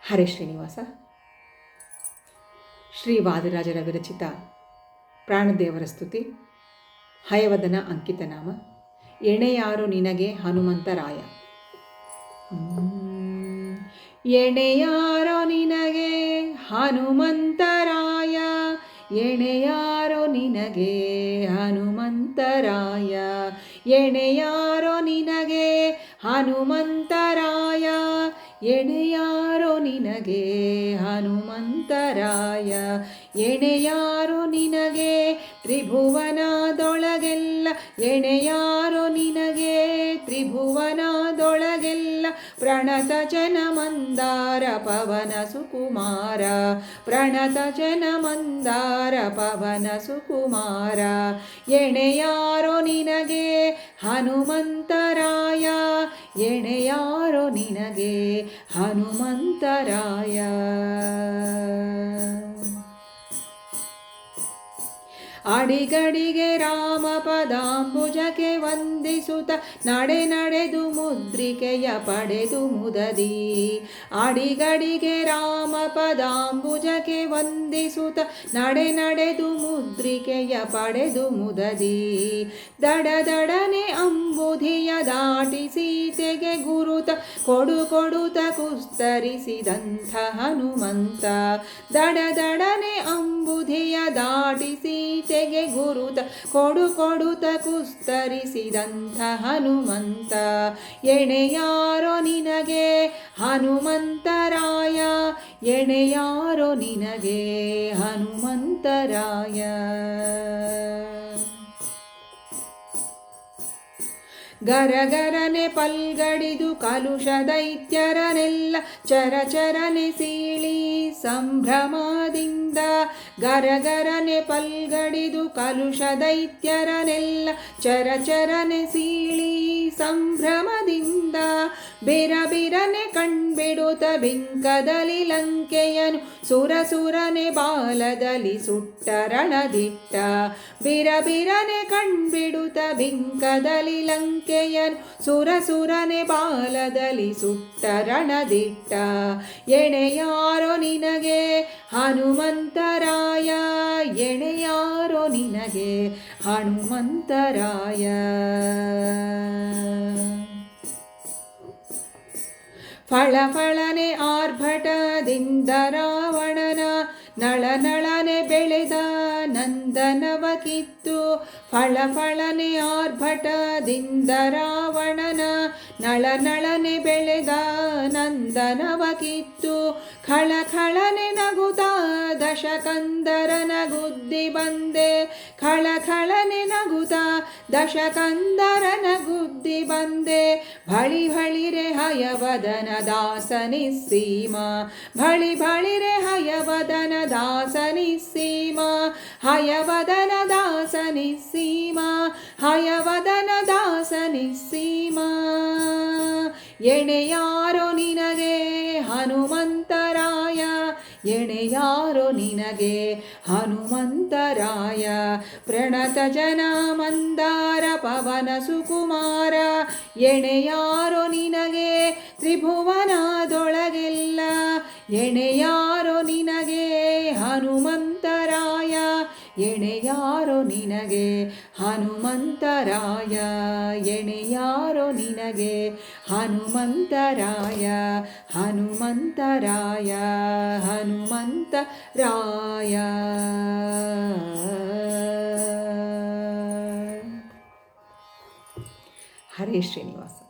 ಹರೇ ಶ್ರೀನಿವಾಸ. ಶ್ರೀ ವಾದಿರಾಜರ ವಿರಚಿತ ಪ್ರಾಣದೇವರ ಸ್ತುತಿ. ಹಯವದನ ಅಂಕಿತನಾಮ. ಎಣೆಯಾರು ನಿನಗೆ ಹನುಮಂತರಾಯ. ಎಣೆಯಾರೋ ನಿನಗೆ ಹನುಮಂತರಾಯ, ಎಣೆಯಾರೋ ನಿನಗೆ ಹನುಮಂತರಾಯ, ಎಣೆಯಾರೋ ನಿನಗೆ ಹನುಮಂತರಾಯ, ಎಣೆಯಾರೋ ನಿನಗೆ ಹನುಮಂತರಾಯ, ಎಣೆಯಾರೋ ನಿನಗೆ ತ್ರಿಭುವನದೊಳಗೆಲ್ಲ, ಎಣೆಯಾರೋ ನಿನಗೆ ತ್ರಿಭುವನದೊಳಗೆಲ್ಲ, ಪ್ರಣತ ಜನ ಮಂದಾರ ಪವನ ಸುಕುಮಾರ, ಪ್ರಣತ ಜನ ಮಂದಾರ ಪವನ ಸುಕುಮಾರ, ಎಣೆಯಾರೋ ನಿನಗೆ ಹನುಮಂತರಾಯ, ಎಣೆಯಾರೋ ನಿನಗೆ ಹನುಮಂತರಾಯ. ಅಡಿಗಡಿಗೆ ರಾಮ ಪದಾಂಬುಜಕ್ಕೆ ವಂದಿಸುತ್ತ ನಡೆ ನಡೆದು ಮುದ್ರಿಕೆಯ ಪಡೆದು ಮುದದಿ, ಅಡಿಗಡಿಗೆ ರಾಮ ಪದಾಂಬುಜಕ್ಕೆ ವಂದಿಸುತ್ತ ನಡೆ ನಡೆದು ಮುದ್ರಿಕೆಯ ಪಡೆದು ಮುದದಿ, ದಡದಡನೆ ಅಂಬುಧಿಯ ದಾಟಿ ಸೀತೆಗೆ ಗುರುತ ಕೊಡುತ್ತ ಕುಸ್ತರಿಸಿದಂಥ ಹನುಮಂತ, ದಡದಡನೆ ಅಂಬುಧಿಯ ದಾಟಿ ಸೀತೆಗೆ ಗುರುತ ಕೊಡುತ್ತ ಕುಸ್ತರಿಸಿದಂಥ ಹನುಮಂತ, ಎಣೆಯಾರೋ ನಿನಗೆ ಹನುಮಂತರಾಯ, ಎಣೆಯಾರೋ ನಿನಗೆ ಹನುಮಂತರಾಯ. ಗರಗರನೆ ಪಲ್ಗಡಿದು ಕಲುಷ ದೈತ್ಯರನೆಲ್ಲ ಚರಚರನೆ ಸೀಳಿ ಸಂಭ್ರಮದಿಂದ, ಗರಗರನೆ ಪಲ್ಗಡಿದು ಕಲುಷ ದೈತ್ಯರನೆಲ್ಲ ಚರಚರನೆ ಸೀಳಿ ಸಂಭ್ರಮದಿಂದ, ಬಿರಬಿರನೆ ಕಣ್ಬಿಡುತ್ತ ಬಿಂಕದಲ್ಲಿ ಲಂಕೆಯನು ಸುರಸುರನೆ ಬಾಲದಲ್ಲಿ ಸುಟ್ಟ ರಣದಿಟ್ಟ, ಬಿರಬಿರನೆ ಕಣ್ಬಿಡುತ್ತ ಬಿಂಕದಲ್ಲಿ ಲಂಕೆಯನು ಸುರಸುರನೆ ಬಾಲದಲ್ಲಿ ಸುಟ್ಟ ರಣದಿಟ್ಟ, ಎಣೆಯಾರೋ ನಿನಗೆ ಹನುಮಂತರಾಯ, ಎಣೆಯಾರೋ ನಿನಗೆ ಹನುಮಂತರಾಯ. ಫಳಫಳನೆ ಆರ್ಭಟದಿಂದ ರಾವಣನ ನಳನಳನೆ ಬೆಳೆದ ನಂದನವ ಕಿತ್ತು, ಫಳಫಳನೆ ಆರ್ಭಟದಿಂದ ರಾವಣನ ನಳನಳನೆ ಬೆಳೆದ ನಂದನವ ಕಿತ್ತು, ಖಳಖಳನೆ ನಗುತ್ತಾ ದಶಕಂದರನ ಗುದ್ದಿ ಬಂದೆ, ಖಳಖಳನೆ ನಗುತ್ತಾ ದಶಕಂದರನ ಗುದ್ದಿ ಬಂದೆ, ಭಳಿ ಭಳಿರೆ ಹಯವದನ ದಾಸನಿಸ್ಸೀಮ, ಭಳಿ ಭಳಿರೆ ಹಯವದನ ದಾಸನಿಸ್ಸೀಮ, ಹಯವದನ ದಾಸನಿಸ್ಸೀಮ, ಹಯವದನ ದಾಸನಿಸ್ಸೀಮ, ಎಣೆಯಾರೋ ನಿನಗೆ ಹನುಮಂತರಾಯ, ಎಣೆಯಾರೋ ನಿನಗೆ ಹನುಮಂತರಾಯ. ಪ್ರಣತ ಜನ ಮಂದಾರ ಪವನ ಸುಕುಮಾರ, ಎಣೆಯಾರೋ ನಿನಗೆ ತ್ರಿಭುವನದೊಳಗೆಲ್ಲ, ಎಣೆಯಾರೋ ನಿನಗೆ ಹನುಮಂತರಾಯ, ಎಣೆಯಾರೋ ನಿನಗೆ ಹನುಮಂತರಾಯ, ಎಣೆಯಾರೋ ನಿನಗೆ ಹನುಮಂತರಾಯ, ಹನುಮಂತರಾಯ, ಹನುಮಂತರಾಯ. ಹರೇ ಶ್ರೀನಿವಾಸ.